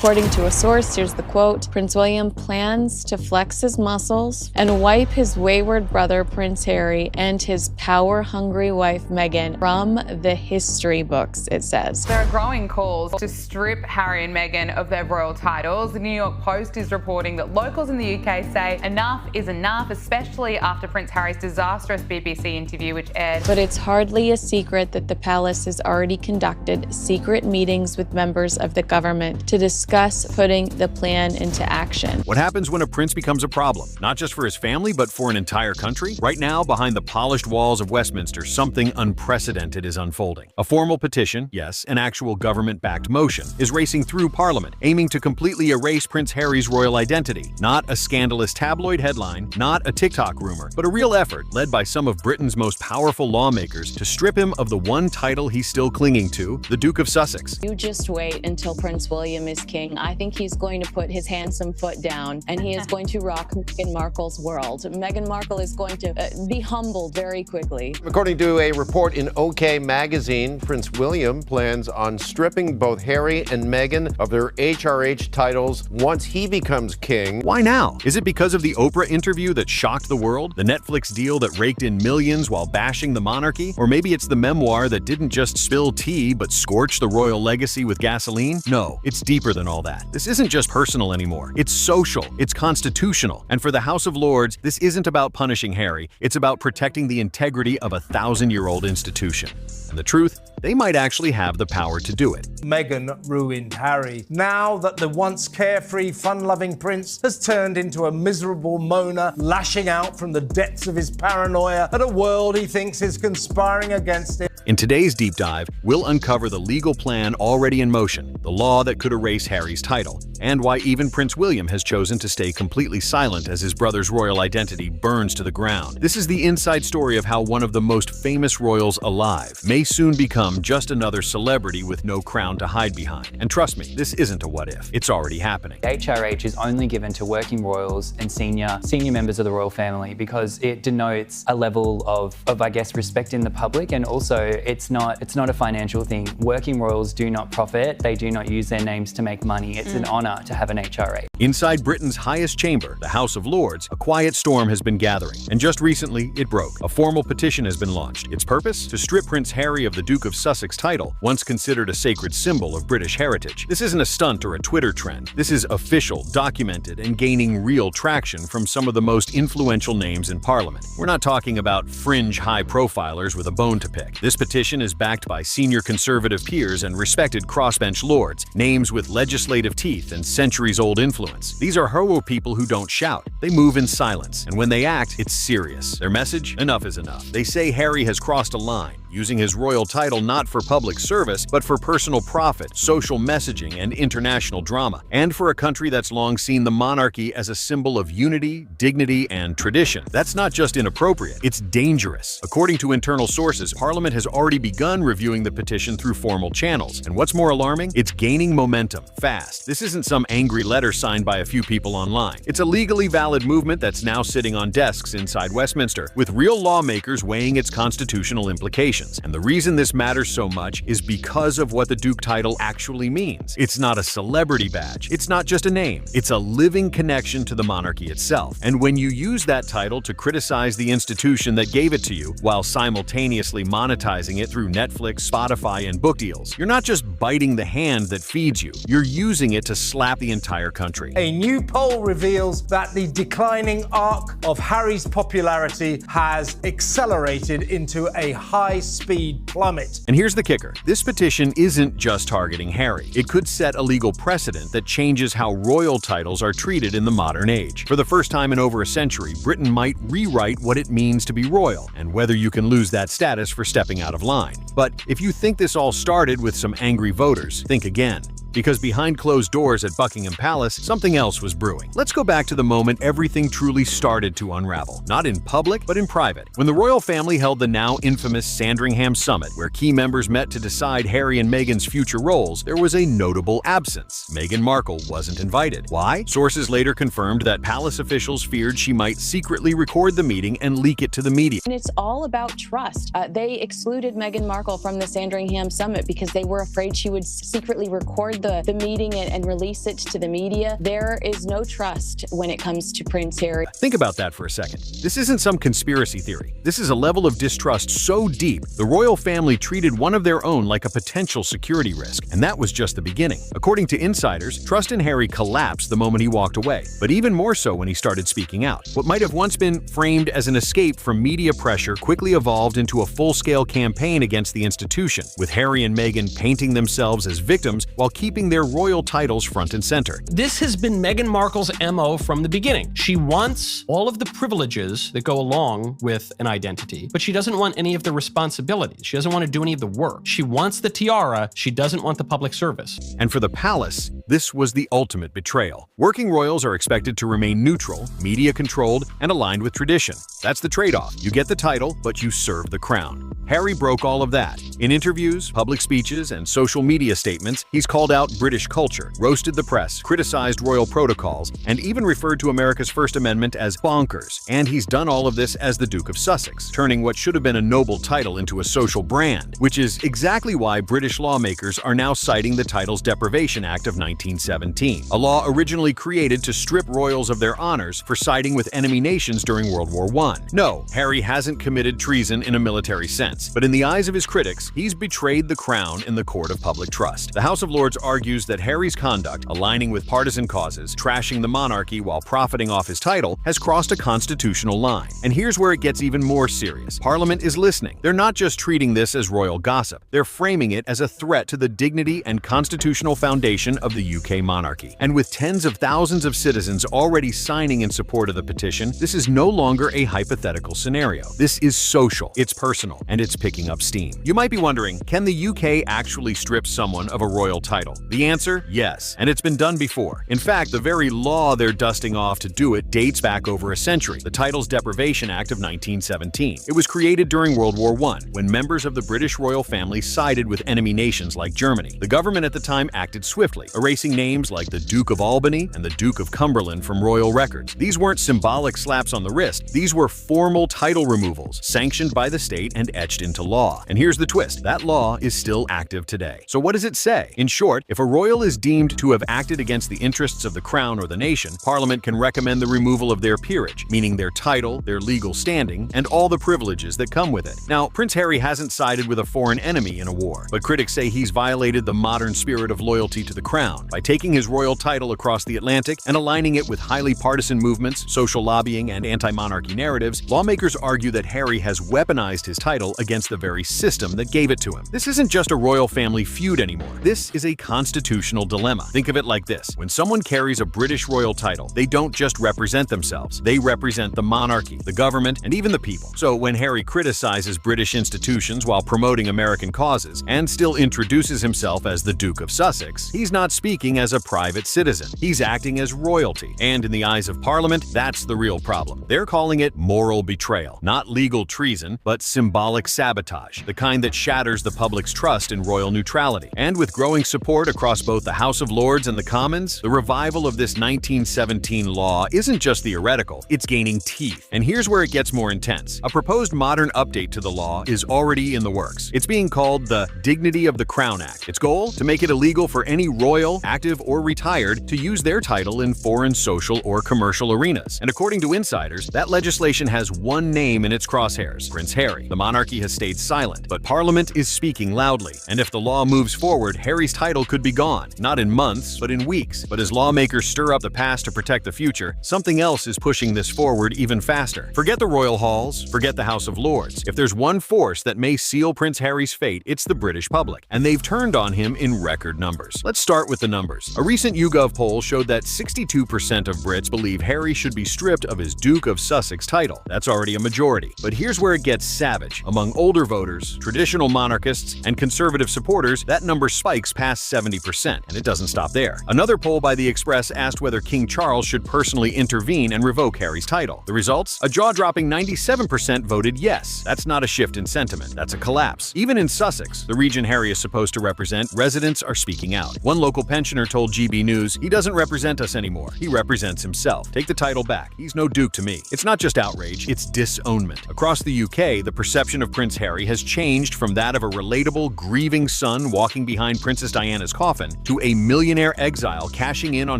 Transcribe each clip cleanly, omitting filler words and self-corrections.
According to a source, here's the quote, "Prince William plans to flex his muscles and wipe his wayward brother Prince Harry and his power-hungry wife Meghan from the history books," it says. There are growing calls to strip Harry and Meghan of their royal titles. The New York Post is reporting that locals in the UK say enough is enough, especially after Prince Harry's disastrous BBC interview which aired. But it's hardly a secret that the palace has already conducted secret meetings with members of the government to discuss putting the plan into action. What happens when a prince becomes a problem? Not just for his family, but for an entire country? Right now, behind the polished walls of Westminster, something unprecedented is unfolding. A formal petition, yes, an actual government-backed motion, is racing through Parliament, aiming to completely erase Prince Harry's royal identity. Not a scandalous tabloid headline, not a TikTok rumor, but a real effort led by some of Britain's most powerful lawmakers to strip him of the one title he's still clinging to, the Duke of Sussex. You just wait until Prince William is king. I think he's going to put his handsome foot down and he is going to rock Meghan Markle's world. Meghan Markle is going to be humbled very quickly. According to a report in OK magazine, Prince William plans on stripping both Harry and Meghan of their HRH titles once he becomes king. Why now? Is it because of the Oprah interview that shocked the world? The Netflix deal that raked in millions while bashing the monarchy? Or maybe it's the memoir that didn't just spill tea but scorch the royal legacy with gasoline? No, it's deeper than all that. This isn't just personal anymore. It's social. It's constitutional. And for the House of Lords, this isn't about punishing Harry. It's about protecting the integrity of a 1,000-year-old institution. And the truth, they might actually have the power to do it. Meghan ruined Harry. Now that the once carefree, fun-loving prince has turned into a miserable moaner, lashing out from the depths of his paranoia at a world he thinks is conspiring against him. In today's deep dive, we'll uncover the legal plan already in motion, the law that could erase Harry's title, and why even Prince William has chosen to stay completely silent as his brother's royal identity burns to the ground. This is the inside story of how one of the most famous royals alive may soon become just another celebrity with no crown to hide behind. And trust me, this isn't a what if. It's already happening. HRH is only given to working royals and senior members of the royal family because it denotes a level of I guess, respect in the public, and also it's not a financial thing. Working royals do not profit. They do not use their names to make money. It's an honor to have an HRH. Inside Britain's highest chamber, the House of Lords, a quiet storm has been gathering. And just recently, it broke. A formal petition has been launched. Its purpose? To strip Prince Harry of the Duke of Sussex title, once considered a sacred symbol of British heritage. This isn't a stunt or a Twitter trend. This is official, documented, and gaining real traction from some of the most influential names in Parliament. We're not talking about fringe high-profilers with a bone to pick. This petition is backed by senior conservative peers and respected crossbench lords, names with legislative teeth and centuries-old influence. These are Herwo people who don't shout. They move in silence, and when they act, it's serious. Their message? Enough is enough. They say Harry has crossed a line, using his royal title not for public service, but for personal profit, social messaging, and international drama, and for a country that's long seen the monarchy as a symbol of unity, dignity, and tradition. That's not just inappropriate, it's dangerous. According to internal sources, Parliament has already begun reviewing the petition through formal channels, and what's more alarming, it's gaining momentum, fast. This isn't some angry letter signed by a few people online. It's a legally valid movement that's now sitting on desks inside Westminster, with real lawmakers weighing its constitutional implications. And the reason this matters so much is because of what the Duke title actually means. It's not a celebrity badge. It's not just a name. It's a living connection to the monarchy itself. And when you use that title to criticize the institution that gave it to you, while simultaneously monetizing it through Netflix, Spotify, and book deals, you're not just biting the hand that feeds you. You're using it to slap the entire country. A new poll reveals that the declining arc of Harry's popularity has accelerated into a high-speed plummet. And here's the kicker. This petition isn't just targeting Harry. It could set a legal precedent that changes how royal titles are treated in the modern age. For the first time in over a century, Britain might rewrite what it means to be royal, and whether you can lose that status for stepping out of line. But if you think this all started with some angry voters, think again. Because behind closed doors at Buckingham Palace, something else was brewing. Let's go back to the moment everything truly started to unravel. Not in public, but in private. When the royal family held the now infamous Sandringham Summit, where key members met to decide Harry and Meghan's future roles, there was a notable absence. Meghan Markle wasn't invited. Why? Sources later confirmed that palace officials feared she might secretly record the meeting and leak it to the media. And it's all about trust. They excluded Meghan Markle from the Sandringham Summit because they were afraid she would secretly record have the meeting and release it to the media. There is no trust when it comes to Prince Harry. Think about that for a second. This isn't some conspiracy theory. This is a level of distrust so deep, the royal family treated one of their own like a potential security risk, and that was just the beginning. According to insiders, trust in Harry collapsed the moment he walked away, but even more so when he started speaking out. What might have once been framed as an escape from media pressure quickly evolved into a full-scale campaign against the institution, with Harry and Meghan painting themselves as victims while keeping their royal titles front and center. This has been Meghan Markle's MO from the beginning. She wants all of the privileges that go along with an identity, but she doesn't want any of the responsibilities. She doesn't want to do any of the work. She wants the tiara. She doesn't want the public service. And for the palace, this was the ultimate betrayal. Working royals are expected to remain neutral, media-controlled, and aligned with tradition. That's the trade-off. You get the title, but you serve the crown. Harry broke all of that. In interviews, public speeches, and social media statements, he's called out British culture, roasted the press, criticized royal protocols, and even referred to America's First Amendment as bonkers. And he's done all of this as the Duke of Sussex, turning what should have been a noble title into a social brand, which is exactly why British lawmakers are now citing the Titles Deprivation Act of 1917, a law originally created to strip royals of their honors for siding with enemy nations during World War I. No, Harry hasn't committed treason in a military sense, but in the eyes of his critics, he's betrayed the crown in the court of public trust. The House of Lords argues that Harry's conduct, aligning with partisan causes, trashing the monarchy while profiting off his title, has crossed a constitutional line. And here's where it gets even more serious. Parliament is listening. They're not just treating this as royal gossip. They're framing it as a threat to the dignity and constitutional foundation of the UK monarchy. And with tens of thousands of citizens already signing in support of the petition, this is no longer a hypothetical scenario. This is social, it's personal, and it's picking up steam. You might be wondering, can the UK actually strip someone of a royal title? The answer, yes, and it's been done before. In fact, the very law they're dusting off to do it dates back over a century, the Titles Deprivation Act of 1917. It was created during World War I, when members of the British royal family sided with enemy nations like Germany. The government at the time acted swiftly, erasing names like the Duke of Albany and the Duke of Cumberland from royal records. These weren't symbolic slaps on the wrist, these were formal title removals, sanctioned by the state and etched into law. And here's the twist, that law is still active today. So what does it say? In short, if a royal is deemed to have acted against the interests of the crown or the nation, Parliament can recommend the removal of their peerage, meaning their title, their legal standing, and all the privileges that come with it. Now, Prince Harry hasn't sided with a foreign enemy in a war, but critics say he's violated the modern spirit of loyalty to the crown by taking his royal title across the Atlantic and aligning it with highly partisan movements, social lobbying, and anti-monarchy narratives. Lawmakers argue that Harry has weaponized his title against the very system that gave it to him. This isn't just a royal family feud anymore. This is a constitutional dilemma. Think of it like this. When someone carries a British royal title, they don't just represent themselves. They represent the monarchy, the government, and even the people. So when Harry criticizes British institutions while promoting American causes and still introduces himself as the Duke of Sussex, he's not speaking as a private citizen. He's acting as royalty. And in the eyes of Parliament, that's the real problem. They're calling it moral betrayal, not legal treason, but symbolic sabotage, the kind that shatters the public's trust in royal neutrality. And with growing support across both the House of Lords and the Commons, the revival of this 1917 law isn't just theoretical, it's gaining teeth. And here's where it gets more intense. A proposed modern update to the law is already in the works. It's being called the Dignity of the Crown Act. Its goal? To make it illegal for any royal, active or retired, to use their title in foreign social or commercial arenas. And according to insiders, that legislation has one name in its crosshairs, Prince Harry. The monarchy has stayed silent, but Parliament is speaking loudly. And if the law moves forward, Harry's title could be gone, not in months, but in weeks. But as lawmakers stir up the past to protect the future, something else is pushing this forward even faster. Forget the royal halls, forget the House of Lords. If there's one force that may seal Prince Harry's fate, it's the British public, and they've turned on him in record numbers. Let's start with the numbers. A recent YouGov poll showed that 62% of Brits believe Harry should be stripped of his Duke of Sussex title. That's already a majority. But here's where it gets savage. Among older voters, traditional monarchists, and conservative supporters, that number spikes past 70%, and it doesn't stop there. Another poll by The Express asked whether King Charles should personally intervene and revoke Harry's title. The results? A jaw-dropping 97% voted yes. That's not a shift in sentiment, that's a collapse. Even in Sussex, the region Harry is supposed to represent, residents are speaking out. One local pension pensioner told GB News, "He doesn't represent us anymore. He represents himself. Take the title back. He's no duke to me." It's not just outrage, it's disownment. Across the UK, the perception of Prince Harry has changed from that of a relatable, grieving son walking behind Princess Diana's coffin to a millionaire exile cashing in on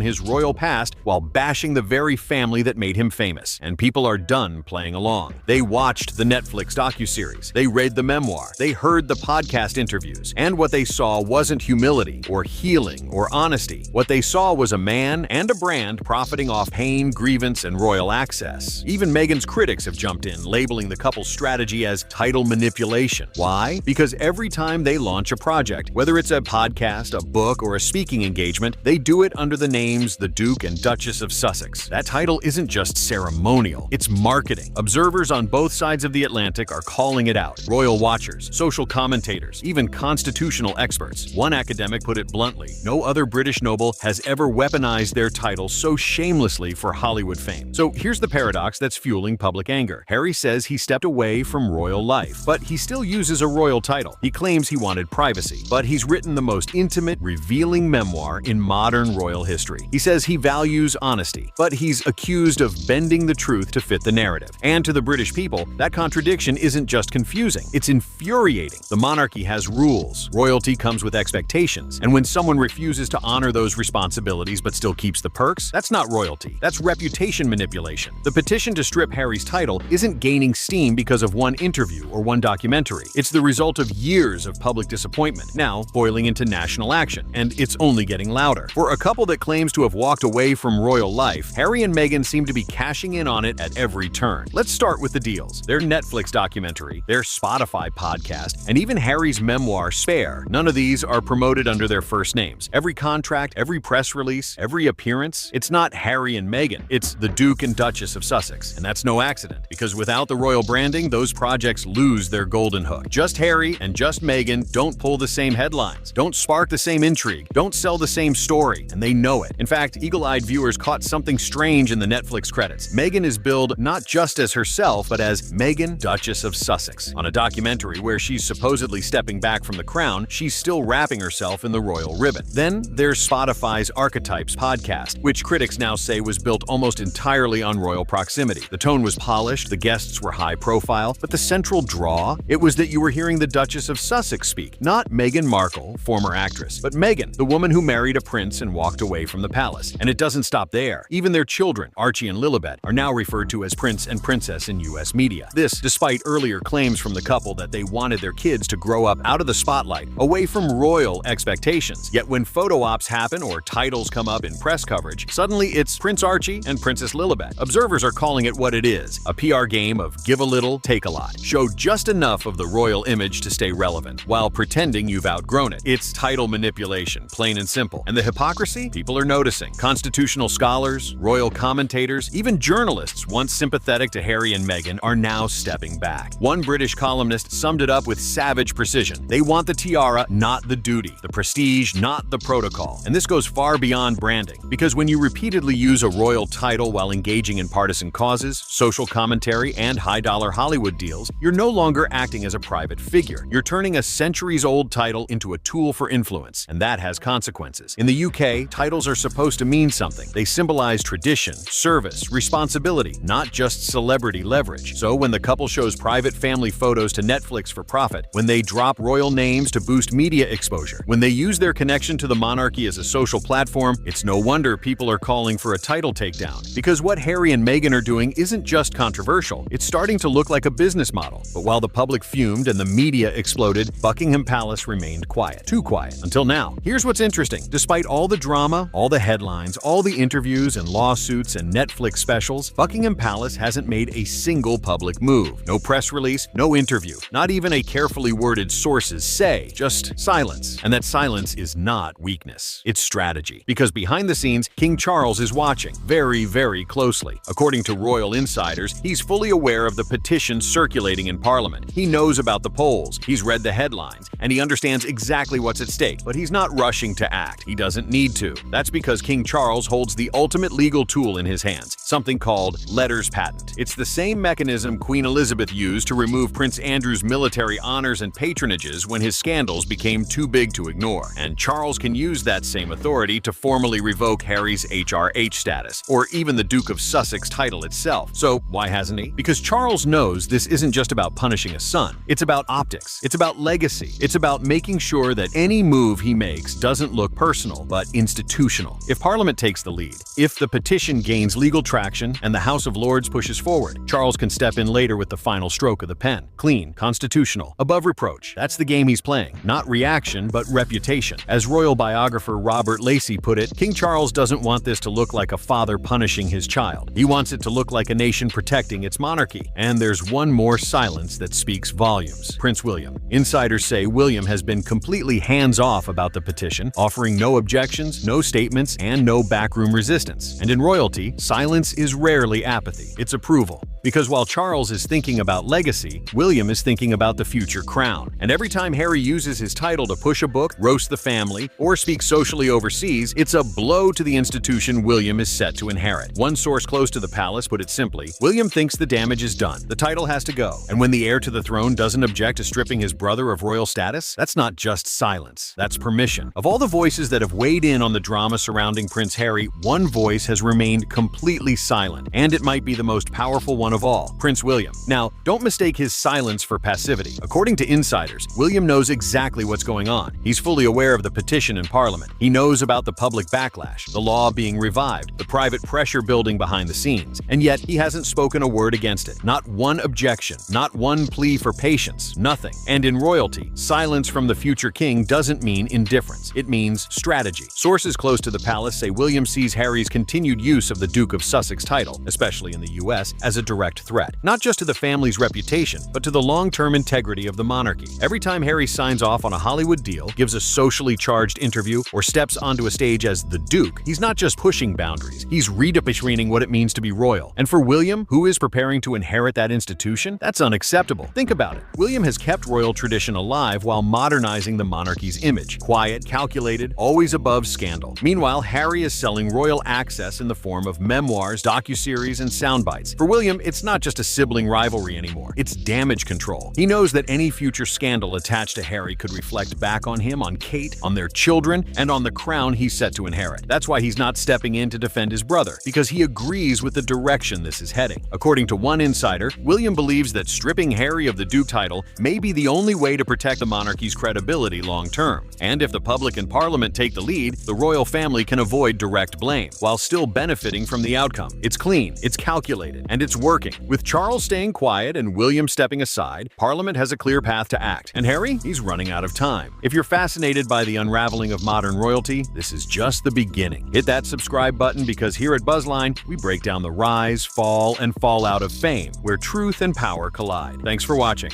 his royal past while bashing the very family that made him famous. And people are done playing along. They watched the Netflix docuseries. They read the memoir. They heard the podcast interviews. And what they saw wasn't humility or healing or honesty. What they saw was a man and a brand profiting off pain, grievance, and royal access. Even Meghan's critics have jumped in, labeling the couple's strategy as title manipulation. Why? Because every time they launch a project, whether it's a podcast, a book, or a speaking engagement, they do it under the names the Duke and Duchess of Sussex. That title isn't just ceremonial, it's marketing. Observers on both sides of the Atlantic are calling it out. Royal watchers, social commentators, even constitutional experts. One academic put it bluntly, no other British noble has ever weaponized their title so shamelessly for Hollywood fame. So here's the paradox that's fueling public anger. Harry says he stepped away from royal life, but he still uses a royal title. He claims he wanted privacy, but he's written the most intimate, revealing memoir in modern royal history. He says he values honesty, but he's accused of bending the truth to fit the narrative. And to the British people, that contradiction isn't just confusing, it's infuriating. The monarchy has rules, royalty comes with expectations, and when someone refuses to honor those responsibilities but still keeps the perks, that's not royalty, that's reputation manipulation. The petition to strip Harry's title isn't gaining steam because of one interview or one documentary. It's the result of years of public disappointment, now boiling into national action, and it's only getting louder. For a couple that claims to have walked away from royal life, Harry and Meghan seem to be cashing in on it at every turn. Let's start with the deals. Their Netflix documentary, their Spotify podcast, and even Harry's memoir, Spare. None of these are promoted under their first names. Every contract, every press release, every appearance, it's not Harry and Meghan, it's the Duke and Duchess of Sussex. And that's no accident, because without the royal branding, those projects lose their golden hook. Just Harry and just Meghan don't pull the same headlines, don't spark the same intrigue, don't sell the same story, and they know it. In fact, eagle-eyed viewers caught something strange in the Netflix credits. Meghan is billed not just as herself, but as Meghan, Duchess of Sussex. On a documentary where she's supposedly stepping back from the crown, she's still wrapping herself in the royal ribbon. Then there's Spotify's Archetypes podcast, which critics now say was built almost entirely on royal proximity. The tone was polished, the guests were high profile, but the central draw? It was that you were hearing the Duchess of Sussex speak, not Meghan Markle, former actress, but Meghan, the woman who married a prince and walked away from the palace. And it doesn't stop there. Even their children, Archie and Lilibet, are now referred to as Prince and Princess in US media. This, despite earlier claims from the couple that they wanted their kids to grow up out of the spotlight, away from royal expectations. Yet when photo ops happen or titles come up in press coverage, suddenly it's Prince Archie and Princess Lilibet. Observers are calling it what it is, a PR game of give a little, take a lot. Show just enough of the royal image to stay relevant, while pretending you've outgrown it. It's title manipulation, plain and simple. And the hypocrisy? People are noticing. Constitutional scholars, royal commentators, even journalists once sympathetic to Harry and Meghan are now stepping back. One British columnist summed it up with savage precision. They want the tiara, not the duty. The prestige, not the protocol. And this goes far beyond branding, because when you repeatedly use a royal title while engaging in partisan causes, social commentary, and high-dollar Hollywood deals, you're no longer acting as a private figure. You're turning a centuries-old title into a tool for influence, and that has consequences. In the UK, titles are supposed to mean something. They symbolize tradition, service, responsibility, not just celebrity leverage. So when the couple shows private family photos to Netflix for profit, when they drop royal names to boost media exposure, when they use their connection to the monarchy as a social platform, it's no wonder people are calling for a title takedown. Because what Harry and Meghan are doing isn't just controversial, it's starting to look like a business model. But while the public fumed and the media exploded, Buckingham Palace remained quiet. Too quiet. Until now. Here's what's interesting. Despite all the drama, all the headlines, all the interviews and lawsuits and Netflix specials, Buckingham Palace hasn't made a single public move. No press release, no interview, not even a carefully worded sources say, just silence. And that silence is not weakness. It's strategy. Because behind the scenes, King Charles is watching very, very closely. According to royal insiders, he's fully aware of the petition circulating in Parliament. He knows about the polls, he's read the headlines, and he understands exactly what's at stake. But he's not rushing to act. He doesn't need to. That's because King Charles holds the ultimate legal tool in his hands, something called letters patent. It's the same mechanism Queen Elizabeth used to remove Prince Andrew's military honors and patronages when his scandals became too big to ignore. And Charles can use used that same authority to formally revoke Harry's HRH status, or even the Duke of Sussex title itself. So why hasn't he? Because Charles knows this isn't just about punishing a son. It's about optics. It's about legacy. It's about making sure that any move he makes doesn't look personal, but institutional. If Parliament takes the lead, if the petition gains legal traction and the House of Lords pushes forward, Charles can step in later with the final stroke of the pen. Clean, constitutional, above reproach. That's the game he's playing. Not reaction, but reputation. As royal biographer Robert Lacey put it, King Charles doesn't want this to look like a father punishing his child. He wants it to look like a nation protecting its monarchy. And there's one more silence that speaks volumes. Prince William. Insiders say William has been completely hands-off about the petition, offering no objections, no statements, and no backroom resistance. And in royalty, silence is rarely apathy. It's approval. Because while Charles is thinking about legacy, William is thinking about the future crown. And every time Harry uses his title to push a book, roast the family, or speak socially overseas, it's a blow to the institution William is set to inherit. One source close to the palace put it simply, William thinks the damage is done. The title has to go. And when the heir to the throne doesn't object to stripping his brother of royal status, that's not just silence. That's permission. Of all the voices that have weighed in on the drama surrounding Prince Harry, one voice has remained completely silent. And it might be the most powerful one of all, Prince William. Now, don't mistake his silence for passivity. According to insiders, William knows exactly what's going on. He's fully aware of the petition in Parliament. He knows about the public backlash, the law being revived, the private pressure building behind the scenes. And yet, he hasn't spoken a word against it. Not one objection, not one plea for patience, nothing. And in royalty, silence from the future king doesn't mean indifference. It means strategy. Sources close to the palace say William sees Harry's continued use of the Duke of Sussex title, especially in the US, as a direct threat, not just to the family's reputation, but to the long-term integrity of the monarchy. Every time Harry signs off on a Hollywood deal, gives a socially charged interview, or steps onto a stage as the Duke, he's not just pushing boundaries, he's redefining what it means to be royal. And for William, who is preparing to inherit that institution, that's unacceptable. Think about it. William has kept royal tradition alive while modernizing the monarchy's image. Quiet, calculated, always above scandal. Meanwhile, Harry is selling royal access in the form of memoirs, docuseries, and sound bites. For William, it's not just a sibling rivalry anymore. It's damage control. He knows that any future scandal attached to Harry could reflect back on him, on Kate, on their children, and on the crown he's set to inherit. That's why he's not stepping in to defend his brother, because he agrees with the direction this is heading. According to one insider, William believes that stripping Harry of the Duke title may be the only way to protect the monarchy's credibility long-term. And if the public and Parliament take the lead, the royal family can avoid direct blame, while still benefiting from the outcome. It's clean, it's calculated, and it's working. With Charles staying quiet and William stepping aside, Parliament has a clear path to act. And Harry, he's running out of time. If you're fascinated by the unraveling of modern royalty, this is just the beginning. Hit that subscribe button, because here at Buzzline, we break down the rise, fall, and fallout of fame, where truth and power collide. Thanks for watching.